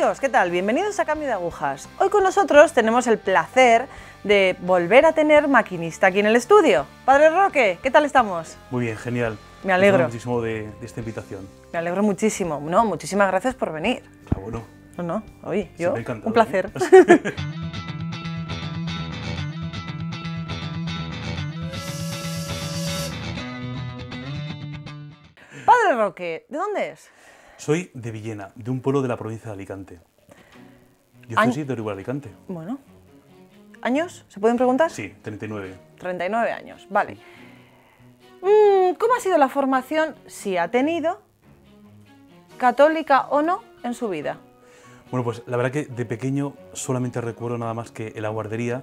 amigos, ¿qué tal? Bienvenidos a Cambio de Agujas. Hoy con nosotros tenemos el placer de volver a tener maquinista aquí en el estudio. Padre Roque, ¿qué tal estamos? Muy bien, genial. Me alegro. Muchísimo de esta invitación. Me alegro muchísimo. No, muchísimas gracias por venir. Ah, bueno. No, oye, Sí, yo, me ha encantado, un placer. Padre Roque, ¿de dónde es? Soy de Villena, de un pueblo de la provincia de Alicante. Diócesis de Alicante. Bueno. ¿Años? ¿Se pueden preguntar? Sí, 39. 39 años, vale. ¿Cómo ha sido la formación, si ha tenido, católica o no, en su vida? Bueno, pues la verdad que de pequeño solamente recuerdo nada más que en la guardería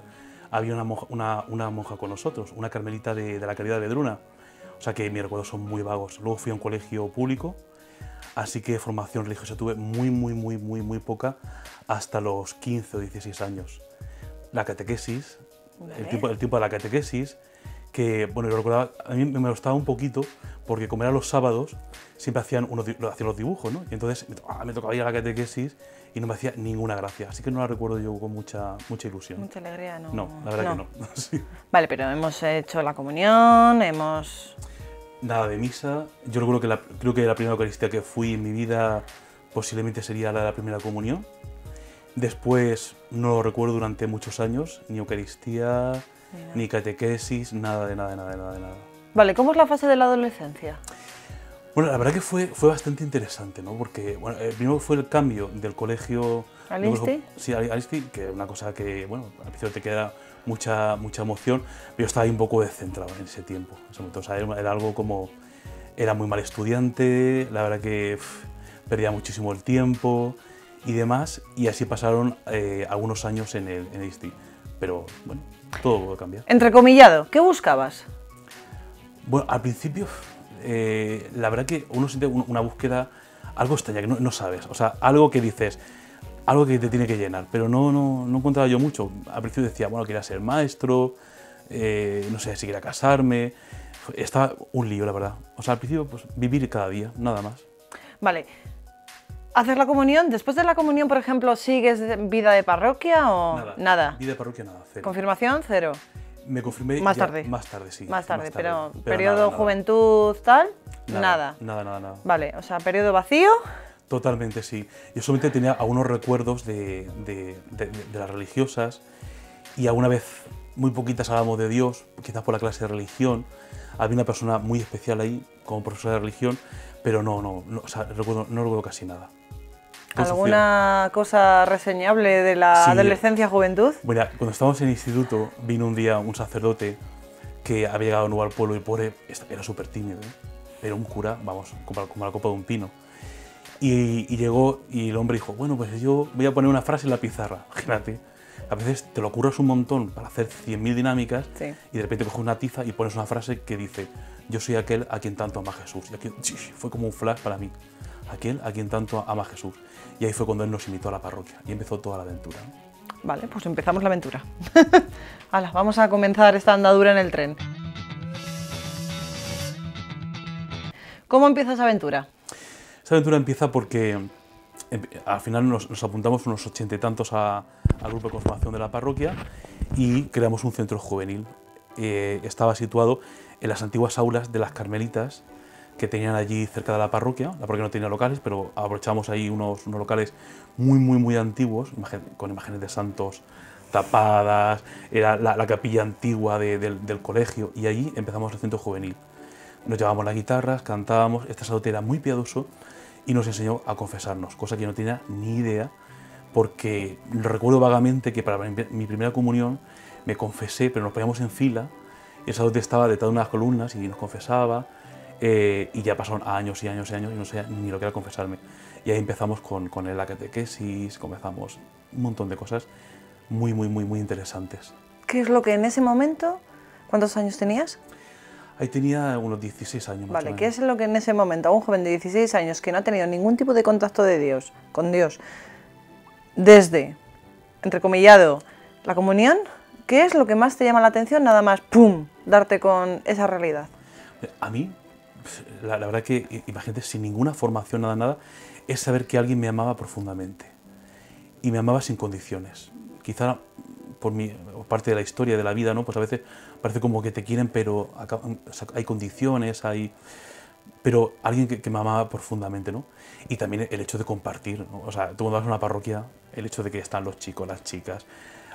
había una monja con nosotros, una carmelita de la Caridad de Vedruna. O sea que mis recuerdos son muy vagos. Luego fui a un colegio público, así que formación religiosa tuve muy poca, hasta los 15 o 16 años. La catequesis, ¿Vale? el tiempo de la catequesis, que bueno, yo recordaba, a mí me gustaba un poquito, porque como eran los sábados, siempre hacían los dibujos, ¿no? Y entonces me tocaba ir a la catequesis y no me hacía ninguna gracia, así que no la recuerdo yo con mucha ilusión. Mucha alegría, ¿no? No, la verdad que no. Sí. Vale, pero hemos hecho la comunión, hemos... Nada de misa. Yo recuerdo que creo que la primera Eucaristía que fui en mi vida posiblemente sería la de la primera comunión. Después no lo recuerdo durante muchos años, ni Eucaristía, ni catequesis, nada de nada. Vale, ¿cómo es la fase de la adolescencia? Bueno, la verdad que fue bastante interesante, ¿no? Porque bueno, primero fue el cambio del colegio... ¿Al Insti? Sí, al Insti, que es una cosa que, bueno, al principio te queda mucha emoción, pero yo estaba ahí un poco descentrado en ese tiempo. O sea, era algo como... Era muy mal estudiante, la verdad que perdía muchísimo el tiempo y demás, y así pasaron algunos años en el Insti. Pero, bueno, todo puede cambiar. Entrecomillado, ¿qué buscabas? Bueno, al principio, la verdad que uno siente una búsqueda algo extraña, que no sabes. O sea, algo que dices, algo que te tiene que llenar, pero no encontraba yo mucho. Al principio decía, bueno, quería ser maestro, no sé si quería casarme. Estaba un lío, la verdad. O sea, al principio, pues vivir cada día, nada más. Vale. ¿Hacer la comunión? ¿Después de la comunión, por ejemplo, sigues vida de parroquia o nada? Vida de parroquia, nada, cero. ¿Confirmación? Cero. Me confirmé más tarde. Más tarde, sí. Más tarde, pero nada. periodo juventud, tal, Nada. Vale, o sea, periodo vacío. Totalmente, sí. Yo solamente tenía algunos recuerdos de las religiosas y alguna vez, muy poquitas hablábamos de Dios, quizás por la clase de religión. Había una persona muy especial ahí, como profesora de religión, pero no recuerdo casi nada. ¿Alguna cosa reseñable de la adolescencia, juventud? Bueno, cuando estábamos en el instituto, vino un día un sacerdote que había llegado nuevo al pueblo y el pobre era súper tímido, ¿eh? Era un cura, vamos, como la copa de un pino. Y llegó y el hombre dijo, bueno, pues yo voy a poner una frase en la pizarra. Imagínate, a veces te lo curras un montón para hacer 100.000 dinámicas, sí, y de repente coges una tiza y pones una frase que dice, yo soy aquel a quien tanto ama Jesús. Y aquí fue como un flash para mí, aquel a quien tanto ama Jesús. Y ahí fue cuando él nos invitó a la parroquia y empezó toda la aventura, ¿no? Vale, pues empezamos la aventura. Hala, vamos a comenzar esta andadura en el tren. ¿Cómo empieza esa aventura? Esta aventura empieza porque al final nos apuntamos unos 80 y tantos al grupo de conformación de la parroquia y creamos un centro juvenil. Estaba situado en las antiguas aulas de las Carmelitas que tenían allí cerca de la parroquia no tenía locales, pero aprovechamos ahí unos locales muy antiguos, con imágenes de santos tapadas, era la capilla antigua del colegio, y allí empezamos el centro juvenil. Nos llevábamos las guitarras, cantábamos, este sacerdote era muy piadoso y nos enseñó a confesarnos, cosa que yo no tenía ni idea, porque recuerdo vagamente que para mi primera comunión me confesé, pero nos poníamos en fila, y el sacerdote estaba detrás de unas columnas y nos confesaba, y ya pasaron años y no sé ni lo que era confesarme. Y ahí empezamos con la catequesis, comenzamos un montón de cosas muy interesantes. ¿Qué es lo que en ese momento, cuántos años tenías? Ahí tenía unos 16 años más o menos. ¿Qué es lo que en ese momento, a un joven de 16 años que no ha tenido ningún tipo de contacto con Dios, desde, entrecomillado, la comunión, qué es lo que más te llama la atención, nada más, ¡pum!, darte con esa realidad? A mí, la verdad que, imagínate, sin ninguna formación, nada, es saber que alguien me amaba profundamente. y me amaba sin condiciones. Quizá por parte de la historia, de la vida, ¿no? Pues a veces parece como que te quieren, pero o sea, hay condiciones, pero alguien que me amaba profundamente, ¿no? Y también el hecho de compartir, ¿no? O sea, tú cuando vas a una parroquia, el hecho de que están los chicos, las chicas,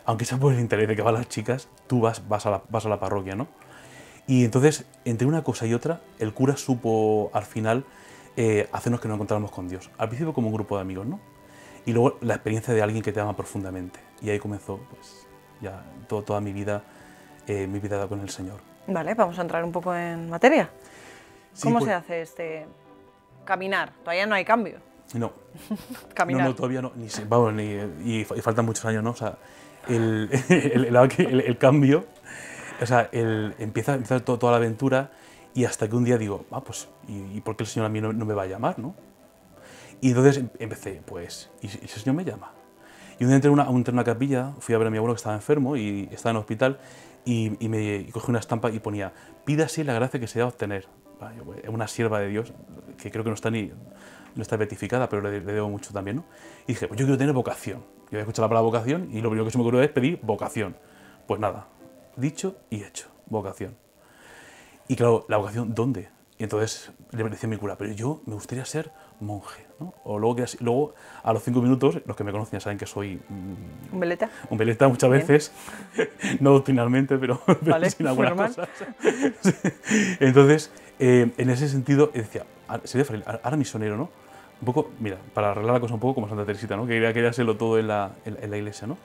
aunque sea por el interés de que van las chicas, tú vas a la parroquia, ¿no? Y entonces, entre una cosa y otra, el cura supo al final hacernos que nos encontráramos con Dios. Al principio como un grupo de amigos, ¿no? Y luego la experiencia de alguien que te ama profundamente. Y ahí comenzó, pues, ya toda mi vida con el Señor. Vale, vamos a entrar un poco en materia. Sí, ¿Cómo pues, se hace este caminar? Todavía no hay cambio. No, Caminar. no, todavía no. Vamos, y faltan muchos años, ¿no? O sea, el cambio, o sea, empieza toda la aventura y hasta que un día digo, pues, ¿y por qué el Señor a mí no me va a llamar, no? Y entonces empecé, pues, ¿y si el Señor me llama? Y un día entré en una capilla, fui a ver a mi abuelo que estaba enfermo y estaba en el hospital y cogí una estampa y ponía, pídase la gracia que se va a obtener. Es una sierva de Dios que creo que no está beatificada, pero le debo mucho también, ¿no? Y dije, pues yo quiero tener vocación. Yo había escuchado la palabra vocación y lo primero que se me ocurrió es pedir vocación. Pues nada, dicho y hecho, vocación. Y claro, ¿la vocación dónde? Y entonces le decía a mi cura, pero yo me gustaría ser monje, ¿no? O luego a los 5 minutos, los que me conocen ya saben que soy ¿Un veleta? un veleta muchas Bien. veces, no doctrinalmente, pero Vale, sin algunas normal. cosas. Entonces, en ese sentido, decía, sería fraile, ahora misionero, ¿no? Un poco, mira, para arreglar la cosa un poco como Santa Teresita, ¿no? Que quería hacerlo todo en la iglesia, ¿no?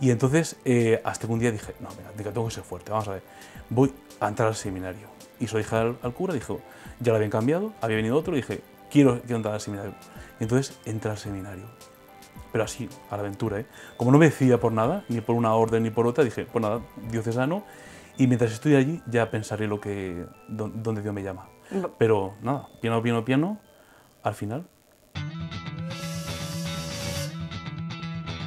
Y entonces, hasta que un día dije, no, mira, tengo que ser fuerte, vamos a ver, voy a entrar al seminario. Y se lo dije al cura, dijo, ya lo habían cambiado, había venido otro, y dije, quiero entrar al seminario. Y entonces entré al seminario, pero así, a la aventura, ¿eh? Como no me decidía por nada, ni por una orden ni por otra, dije, pues nada, diocesano, y mientras estoy allí ya pensaré dónde Dios me llama. Pero nada, piano, al final.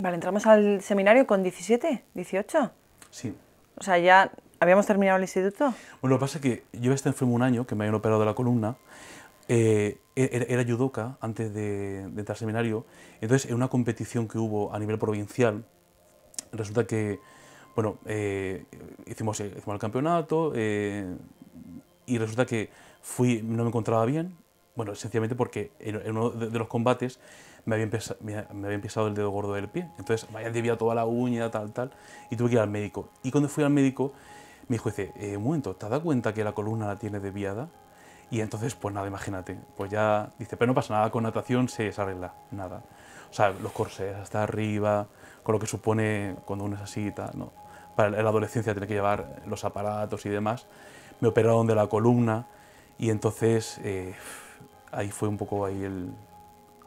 Vale, entramos al seminario con 17, 18. Sí. O sea, ya habíamos terminado el instituto. Bueno, lo que pasa es que yo estado enfermo un año, que me habían operado de la columna, era judoka antes de entrar al seminario, entonces en una competición que hubo a nivel provincial, resulta que, bueno, hicimos el campeonato y resulta que no me encontraba bien, bueno, sencillamente porque en uno de los combates me había pisado el dedo gordo del pie, entonces me había desviado toda la uña, tal, y tuve que ir al médico. Y cuando fui al médico, me dijo, dice, un momento, ¿te has dado cuenta que la columna la tienes desviada? Y entonces, pues nada, imagínate, pues ya dice, pero no pasa nada, con natación se arregla, nada. O sea, los corsés hasta arriba, con lo que supone cuando uno es así y tal, ¿no? Para la adolescencia tener que llevar los aparatos y demás. Me operaron de la columna y entonces ahí fue un poco ahí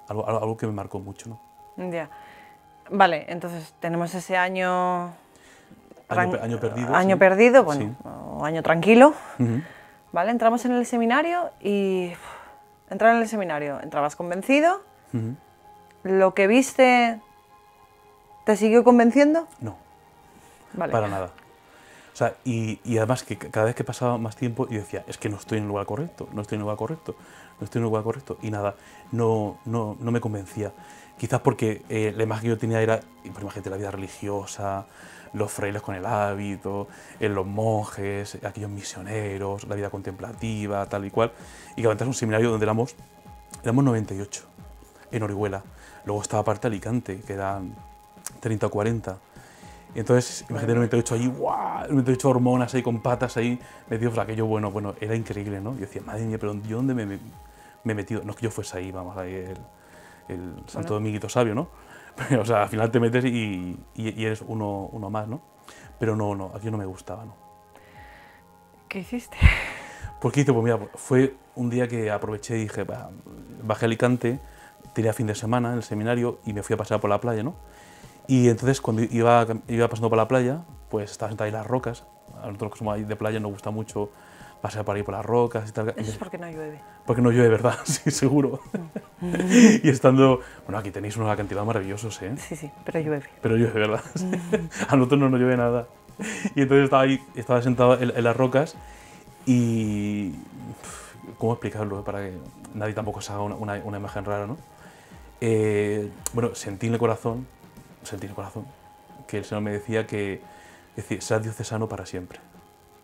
algo que me marcó mucho, ¿no? Ya. Vale, entonces tenemos ese año... Año perdido. Año sí. perdido, bueno, Sí. o año tranquilo. Ujú. Vale, entramos en el seminario y... Entrar en el seminario, entrabas convencido. Ujú. ¿Lo que viste te siguió convenciendo? No, Vale. para nada. O sea, y además que cada vez que pasaba más tiempo yo decía, es que no estoy en el lugar correcto, no estoy en el lugar correcto, no estoy en el lugar correcto. Y nada, no me convencía. Quizás porque la imagen que yo tenía era, pues imagínate, la vida religiosa, los frailes con el hábito, los monjes, aquellos misioneros, la vida contemplativa, tal y cual. Y que entras a un seminario donde éramos 98, en Orihuela. Luego estaba parte de Alicante, que eran 30 o 40. Y entonces, imagínate 98 ahí, ¡guau! 98 hormonas ahí con patas ahí metidos, aquello bueno, era increíble, ¿no? Yo decía, madre mía, pero ¿yo dónde me he metido? No es que yo fuese ahí, vamos, ahí el Santo Dominguito Sabio, ¿no? Pero, o sea, al final te metes y eres uno más, ¿no? Pero no, aquí no me gustaba, ¿no? ¿Qué hiciste? Porque hice, pues mira, fue un día que aproveché y dije, bajé a Alicante, tenía fin de semana en el seminario y me fui a pasear por la playa, ¿no? Y entonces cuando iba pasando por la playa, pues estaba sentado ahí en las rocas. A nosotros que somos ahí de playa nos gusta mucho pasear por ahí por las rocas y tal. Eso es porque no llueve. Porque no llueve, ¿verdad? Sí, seguro. Y estando... Bueno, aquí tenéis unos acantilados maravillosos, ¿eh? Sí, pero llueve. Pero llueve, ¿verdad? A nosotros no nos llueve nada. Y entonces estaba sentado en las rocas y... ¿Cómo explicarlo? Para que nadie tampoco se haga una imagen rara, ¿no? Bueno, sentí en el corazón sentí en el corazón que el Señor me decía que, es decir, serás diocesano para siempre.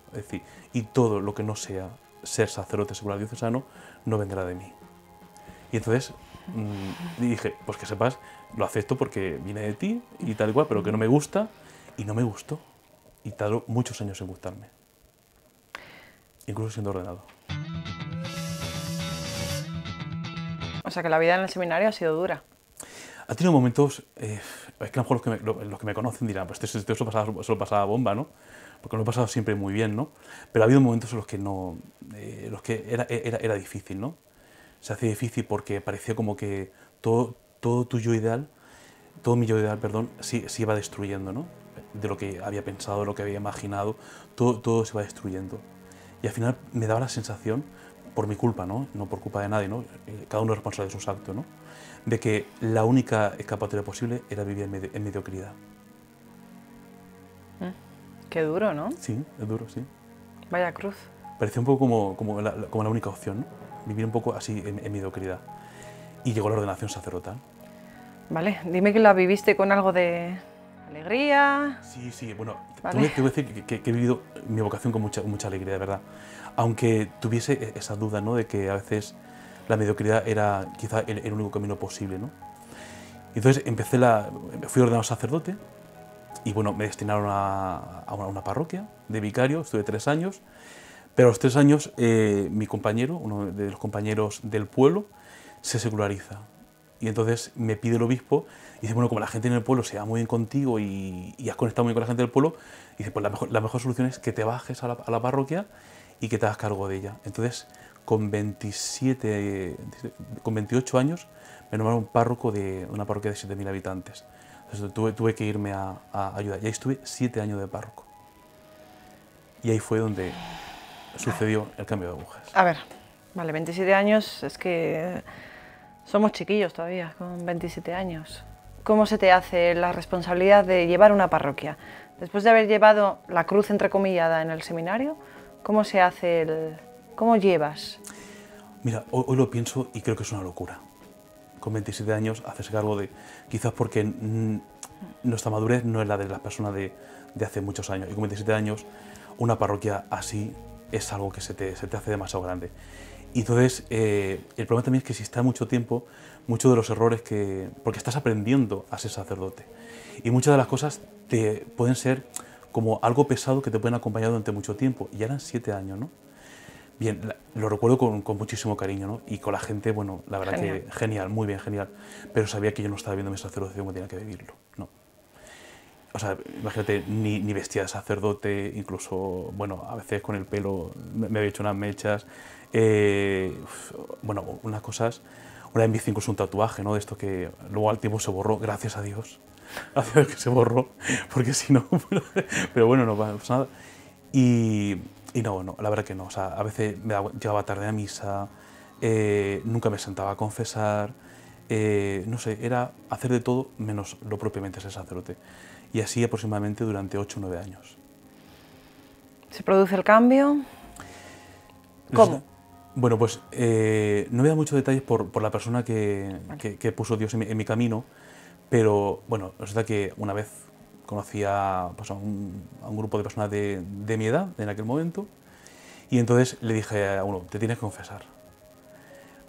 Es decir, y todo lo que no sea ser sacerdote secular diocesano no vendrá de mí. Y entonces dije, pues que sepas, lo acepto porque viene de ti y tal y cual, pero que no me gusta, y no me gustó. Y tardó muchos años en gustarme, incluso siendo ordenado. O sea que la vida en el seminario ha sido dura. Ha tenido momentos, es que a lo mejor los que me conocen dirán, pues esto se lo pasaba bomba, ¿no? Porque lo he pasado siempre muy bien, ¿no? Pero ha habido momentos en los que no, era difícil, ¿no? Se hacía difícil porque parecía como que todo tu yo ideal, todo mi yo ideal, perdón, se iba destruyendo, ¿no? De lo que había pensado, de lo que había imaginado, todo se iba destruyendo. Y al final me daba la sensación, por mi culpa, ¿no? No por culpa de nadie, ¿no? Cada uno es responsable de sus actos, ¿no? De que la única escapatoria posible era vivir en mediocridad. Qué duro, ¿no? Sí, es duro, sí. Vaya cruz. Parecía un poco como la única opción, ¿no? Vivir un poco así en mediocridad. Y llegó la ordenación sacerdotal. Vale, dime que la viviste con algo de alegría. Sí, bueno, Vale. te voy a decir que he vivido mi vocación con mucha alegría, de verdad. Aunque tuviese esa duda, ¿no? De que a veces la mediocridad era quizá el único camino posible, ¿no? Entonces fui ordenado sacerdote y bueno, me destinaron a una parroquia de vicario, estuve 3 años, pero a los 3 años mi compañero, uno de los compañeros del pueblo, se seculariza. Y entonces me pide el obispo y dice, bueno, como la gente en el pueblo se va muy bien contigo y has conectado muy bien con la gente del pueblo, dice, pues la mejor solución es que te bajes a la parroquia y que te hagas cargo de ella. Entonces, con 28 años, me nombraron párroco de una parroquia de 7.000 habitantes. Entonces tuve que irme a ayudar. Y ahí estuve 7 años de párroco. Y ahí fue donde sucedió el cambio de agujas. A ver, vale, 27 años, es que somos chiquillos todavía, con 27 años. ¿Cómo se te hace la responsabilidad de llevar una parroquia? Después de haber llevado la cruz entrecomillada en el seminario, ¿cómo se hace cómo llevas? Mira, hoy lo pienso y creo que es una locura. Con 27 años hacerse cargo de... Quizás porque nuestra madurez no es la de las personas de hace muchos años. Y con 27 años, una parroquia así es algo que se te hace demasiado grande. Y entonces, el problema también es que si estás mucho tiempo, muchos de los errores porque estás aprendiendo a ser sacerdote. Y muchas de las cosas te pueden ser como algo pesado que te pueden acompañar durante mucho tiempo. Y ya eran 7 años, ¿no? Bien, lo recuerdo con muchísimo cariño, ¿no? Y con la gente, bueno, la verdad Genial. que genial, muy bien, genial. Pero sabía que yo no estaba viviendo mi sacerdocio como tenía que vivirlo, ¿no? O sea, imagínate, ni vestía de sacerdote, incluso, bueno, a veces con el pelo me había hecho unas mechas. Bueno, unas cosas. Una vez me hice incluso un tatuaje, ¿no? De esto que luego al tiempo se borró, gracias a Dios. Gracias a Dios que se borró, porque si no... Pero bueno, no pasa nada. Y no, la verdad que no. O sea, a veces llegaba tarde a misa, nunca me sentaba a confesar, no sé, era hacer de todo menos lo propiamente ser sacerdote. Y así aproximadamente durante 8 o 9 años. ¿Se produce el cambio? ¿Cómo? Bueno, pues no voy a dar muchos detalles por la persona que puso Dios en mi camino, pero bueno, resulta que una vez conocí pues, a un grupo de personas de mi edad en aquel momento, y entonces le dije a uno, te tienes que confesar.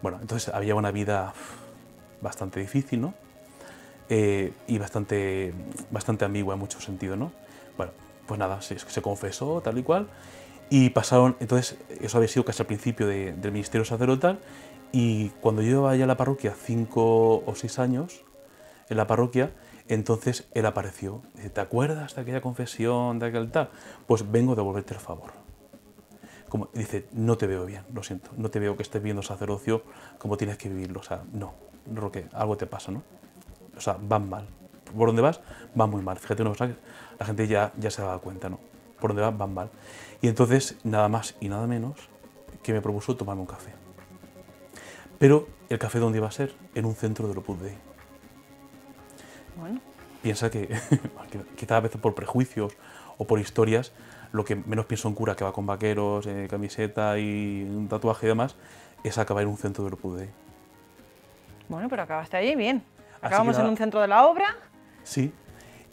Bueno, entonces había una vida bastante difícil, ¿no? Y bastante ambigua en muchos sentidos, ¿no? Bueno, pues nada, se confesó tal y cual, y pasaron, entonces eso había sido casi al principio del ministerio sacerdotal, y cuando yo iba ya a la parroquia 5 o 6 años, en la parroquia, entonces él apareció. Dice, ¿te acuerdas de aquella confesión, de aquel tal? Pues vengo a devolverte el favor. Como, dice, no te veo bien, lo siento, no te veo que estés viviendo sacerdocio como tienes que vivirlo, o sea, no, Roque, algo te pasa, ¿no? O sea, van mal. Por donde vas, van muy mal. Fíjate una cosa que la gente ya se da cuenta, ¿no? Por donde vas, van mal. Y entonces, nada más y nada menos que me propuso tomarme un café. Pero, ¿el café dónde iba a ser? En un centro del Opus Dei. Bueno. Piensa que quizás a veces por prejuicios o por historias, lo que menos piensa un cura que va con vaqueros, camiseta y un tatuaje y demás, es acabar en un centro del Opus Dei. Bueno, pero acabaste allí bien. Así Acabamos que en un centro de la obra Sí.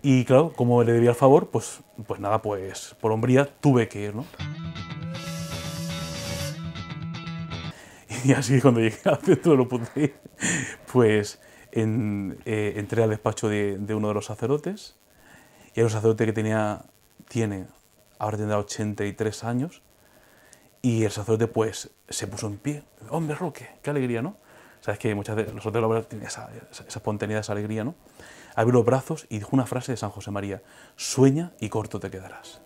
Y claro, como le debía el favor, pues nada, pues por hombría tuve que ir, ¿no? Y así cuando llegué al centro de Opus Dei, pues entré al despacho de uno de los sacerdotes, y era un sacerdote que ahora tendrá 83 años, y el sacerdote pues se puso en pie. Hombre, Roque, qué alegría, ¿no? Sabes que muchas veces los sacerdotes tienen esa espontaneidad, esa alegría, ¿no? Abrió los brazos y dijo una frase de San José María: sueña y corto te quedarás.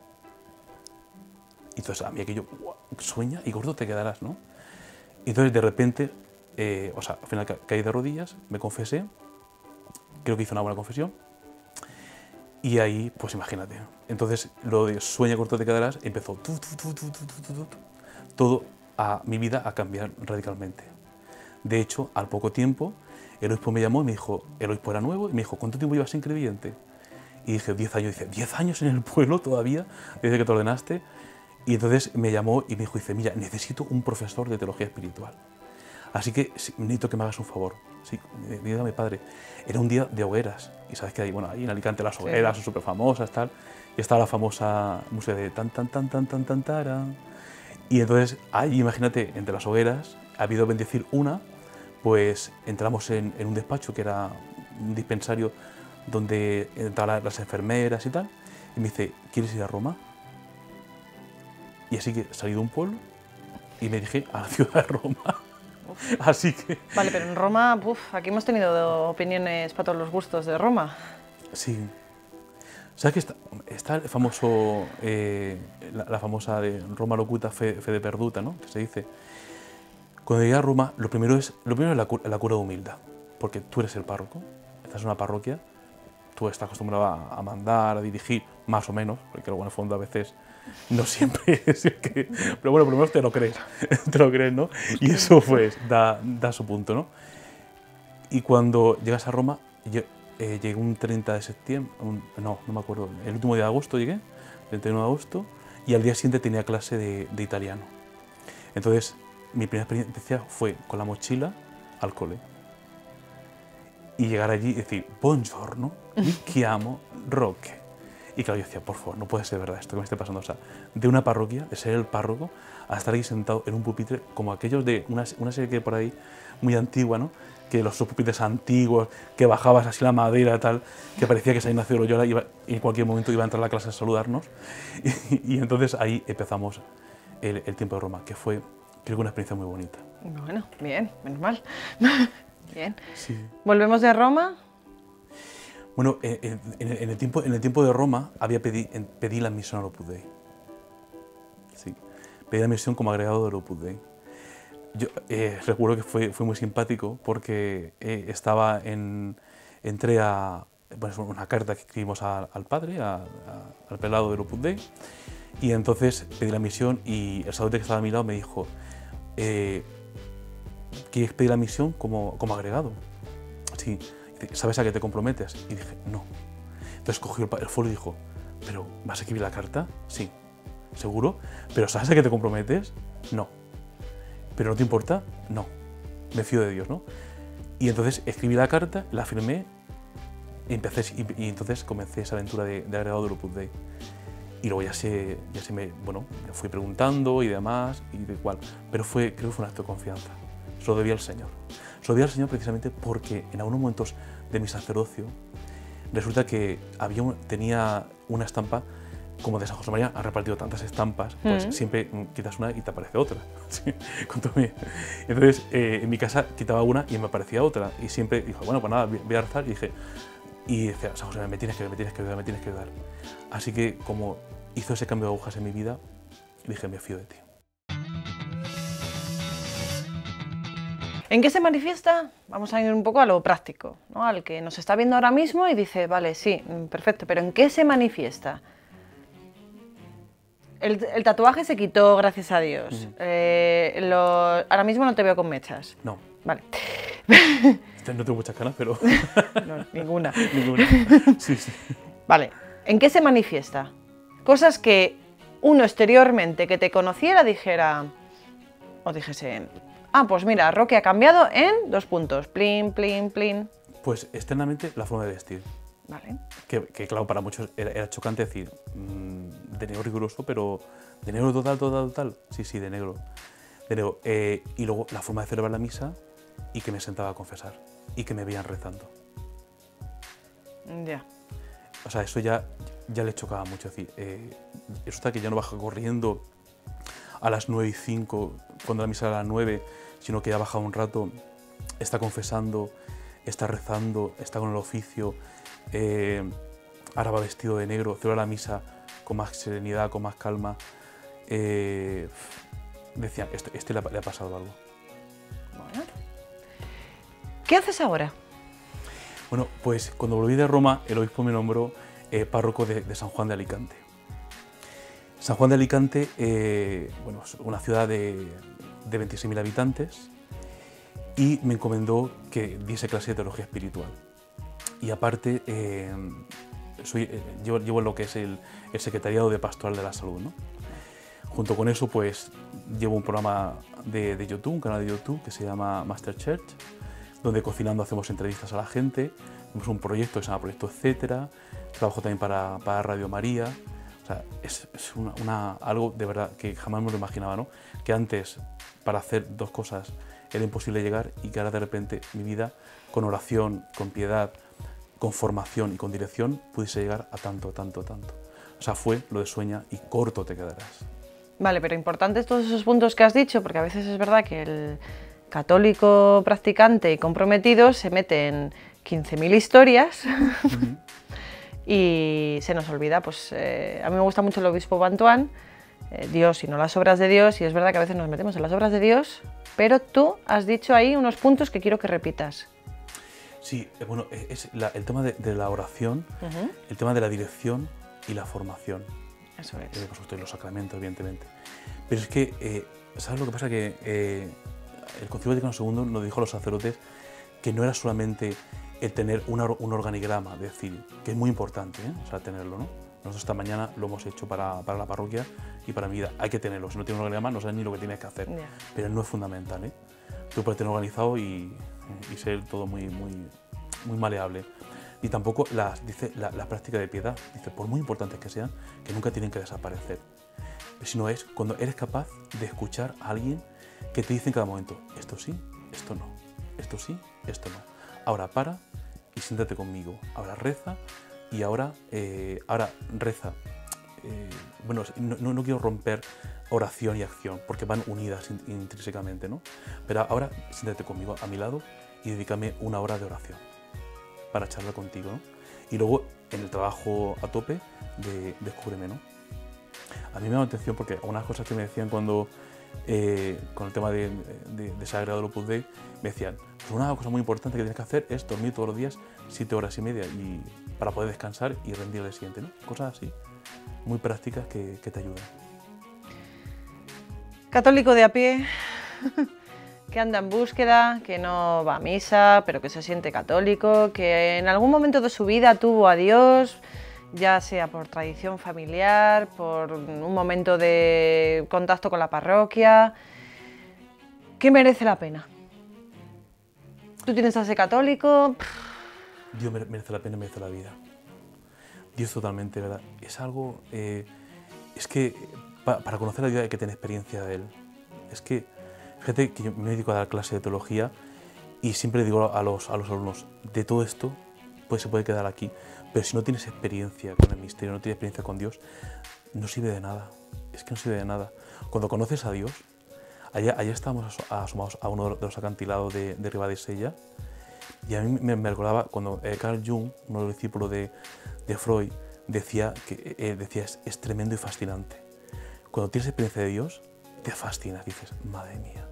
Y entonces a mí aquello, sueña y corto te quedarás, ¿no? Y entonces de repente, al final caí de rodillas, me confesé, creo que hice una buena confesión, y ahí, pues imagínate, entonces lo de sueña corto te quedarás empezó todo a mi vida a cambiar radicalmente. De hecho, al poco tiempo, el obispo me llamó y me dijo, el obispo era nuevo, y me dijo, ¿cuánto tiempo llevas sin creyente? Y dije, 10 años. Dice, ¿10 años en el pueblo todavía, desde que te ordenaste? Y entonces me llamó y me dijo, dice, mira, necesito un profesor de teología espiritual. Así que necesito que me hagas un favor. Sí, dígame, padre. Era un día de hogueras. Y sabes que hay, bueno, ahí en Alicante las hogueras son súper famosas, tal. Y estaba la famosa música de tan, tan, tan, tan, tan, tan, tara. Y entonces, ahí, imagínate, entre las hogueras, ha habido bendecir una, pues entramos en un despacho que era un dispensario donde entraban las enfermeras y tal. Y me dice, ¿quieres ir a Roma? Y así que salí de un pueblo y me dirigí a la ciudad de Roma. Así que... Vale, pero en Roma, aquí hemos tenido opiniones para todos los gustos de Roma. Sí. ¿Sabes que está el famoso, la famosa de Roma locuta fede perduta, ¿no? Que se dice. Cuando llegué a Roma, lo primero es la cura de humildad. Porque tú eres el párroco, estás en una parroquia, tú estás acostumbrado a mandar, a dirigir, más o menos, porque luego en el fondo a veces no siempre es el que... Pero bueno, por lo menos te lo crees, ¿no? Y eso pues da su punto, ¿no? Y cuando llegas a Roma, llegué un 30 de septiembre, no me acuerdo, el último día de agosto llegué, el 31 de agosto, y al día siguiente tenía clase de italiano. Entonces, mi primera experiencia fue con la mochila al cole. Y llegar allí y decir, buongiorno, mi chiamo Roque. Y claro, yo decía, por favor, no puede ser verdad esto que me esté pasando. O sea, de una parroquia, de ser el párroco, a estar ahí sentado en un pupitre, como aquellos de una serie que hay por ahí, muy antigua, ¿no? Que los pupitres antiguos, que bajabas así la madera, tal, que parecía que San Ignacio de Loyola y en cualquier momento iba a entrar a la clase a saludarnos. Y entonces ahí empezamos el tiempo de Roma, que fue, creo que una experiencia muy bonita. Bueno, bien, menos mal. Bien. Sí. ¿Volvemos de Roma? Bueno, en el tiempo de Roma pedí la admisión al Opus Dei. Sí, pedí la admisión como agregado del Opus Dei. Yo recuerdo que fue muy simpático porque entré a una carta que escribimos al padre, al pelado del Opus Dei, y entonces pedí la admisión y el sacerdote que estaba a mi lado me dijo, ¿quieres pedir la admisión como agregado? Sí. ¿Sabes a qué te comprometes? Y dije, no. Entonces cogió el folio y dijo, ¿pero vas a escribir la carta? Sí. ¿Seguro? ¿Pero sabes a qué te comprometes? No. ¿Pero no te importa? No. Me fío de Dios, ¿no? Y entonces escribí la carta, la firmé y entonces comencé esa aventura de agregado del Opus Dei. Y luego me fui preguntando y demás, y de igual. Pero creo que fue un acto de confianza. Se lo debía al Señor. Se lo debía al Señor precisamente porque en algunos momentos de mi sacerdocio resulta que tenía una estampa como de San José María, ha repartido tantas estampas, pues siempre quitas una y te aparece otra. ¿Sí? Entonces, en mi casa quitaba una y me aparecía otra. Y siempre dijo, bueno, pues nada, voy a rezar. Y decía, San José María, me tienes que ayudar. Así que como hizo ese cambio de agujas en mi vida, dije, me fío de ti. ¿En qué se manifiesta? Vamos a ir un poco a lo práctico, ¿no? Al que nos está viendo ahora mismo y dice, vale, sí, perfecto, pero ¿en qué se manifiesta? El tatuaje se quitó, gracias a Dios. Ahora mismo no te veo con mechas. No. Vale. No tengo muchas canas, pero... No, ninguna. Ninguna. Sí. Vale. ¿En qué se manifiesta? Cosas que uno exteriormente que te conociera dijera, o dijese, pues mira, Roque ha cambiado en 2 puntos, plin, plin, plin. Pues externamente la forma de vestir. Vale. Que claro, para muchos era chocante decir, de negro riguroso, pero de negro total. Sí, de negro. De negro. Y luego la forma de celebrar la misa y que me sentaba a confesar y que me veían rezando. Ya. O sea, eso ya le chocaba mucho. Es decir, eso está que ya no baja corriendo a las 9:05, cuando la misa era a las 9, sino que ya baja un rato, está confesando, está rezando, está con el oficio, ahora va vestido de negro, celebra la misa con más serenidad, con más calma. Decía, este le ha pasado algo. Bueno. ¿Qué haces ahora? Bueno, pues cuando volví de Roma, el obispo me nombró párroco de San Juan de Alicante. San Juan de Alicante, bueno, es una ciudad de 26.000 habitantes y me encomendó que diese clase de teología espiritual. Y aparte, llevo lo que es el secretariado de Pastoral de la Salud, ¿no? Junto con eso, pues llevo un programa de YouTube, un canal de YouTube que se llama Master Church, donde cocinando hacemos entrevistas a la gente. Tenemos un proyecto que se llama Proyecto Etcétera. Trabajo también para Radio María. O sea, es algo de verdad que jamás me lo imaginaba, ¿no? Que antes, para hacer dos cosas, era imposible llegar y que ahora de repente mi vida, con oración, con piedad, con formación y con dirección, pudiese llegar a tanto. O sea, fue lo de sueña y corto te quedarás. Vale, pero importantes todos esos puntos que has dicho, porque a veces es verdad que el católico practicante y comprometido se mete en 15.000 historias y se nos olvida. Pues a mí me gusta mucho el obispo Bantuán, Dios y no las obras de Dios, y es verdad que a veces nos metemos en las obras de Dios, pero tú has dicho ahí unos puntos que quiero que repitas. Sí, bueno, es el tema de la oración, el tema de la dirección y la formación. Eso es. Por supuesto, y los sacramentos, evidentemente. Pero es que, ¿sabes lo que pasa? Que el Concilio Vaticano II nos dijo a los sacerdotes que no era solamente el tener un organigrama, es decir, que es muy importante, o sea, tenerlo, ¿no? Nosotros esta mañana lo hemos hecho para la parroquia y para mi vida. Hay que tenerlo. Si no tienes un organigrama, no sabes ni lo que tienes que hacer. Yeah. Pero no es fundamental, ¿eh? Tú puedes tener organizado y ser todo muy maleable. Y tampoco dice la práctica de piedad. Dice, por muy importantes que sean, que nunca tienen que desaparecer. Sino es cuando eres capaz de escuchar a alguien que te dice en cada momento, esto sí, esto no, esto sí, esto no. Ahora para y siéntate conmigo. Ahora reza y ahora reza. Bueno, no quiero romper oración y acción porque van unidas intrínsecamente, ¿no? Pero ahora siéntate conmigo a mi lado y dedícame una hora de oración para charlar contigo, ¿no? Y luego en el trabajo a tope de descúbreme, ¿no? A mí me da atención porque unas cosas que me decían cuando con el tema de Sagrado Opus Dei, me decían, pues una cosa muy importante que tienes que hacer es dormir todos los días 7 horas y media y para poder descansar y rendir al siguiente, ¿no? Cosas así, muy prácticas que te ayudan. Católico de a pie, que anda en búsqueda, que no va a misa, pero que se siente católico, que en algún momento de su vida tuvo a Dios, ya sea por tradición familiar, por un momento de contacto con la parroquia, que merece la pena. ¿Tú tienes a ese católico? Dios merece la pena, merece la vida. Dios totalmente, ¿verdad? Es algo... es que para conocer a Dios hay que tener experiencia de Él. Es que, fíjate que yo me dedico a dar clase de teología y siempre digo a los alumnos, de todo esto pues se puede quedar aquí, pero si no tienes experiencia con el misterio, no tienes experiencia con Dios, no sirve de nada. Es que no sirve de nada. Cuando conoces a Dios, allá estábamos asomados a uno de los acantilados de Ribadesella y a mí me recordaba cuando Carl Jung, uno de los discípulos de Freud, decía que es tremendo y fascinante. Cuando tienes experiencia de Dios, te fascina, dices, madre mía.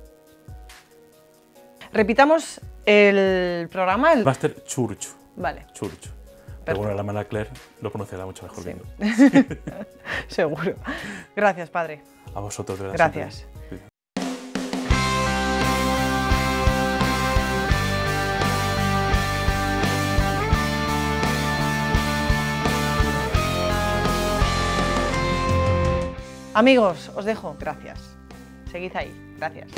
Repitamos el programa. Master Church. Vale. Church. Pero bueno, la hermana Claire lo conocerá mucho mejor que yo. Seguro. Gracias, padre. A vosotros, de verdad. Gracias. Amigos, os dejo. Gracias. Seguid ahí. Gracias.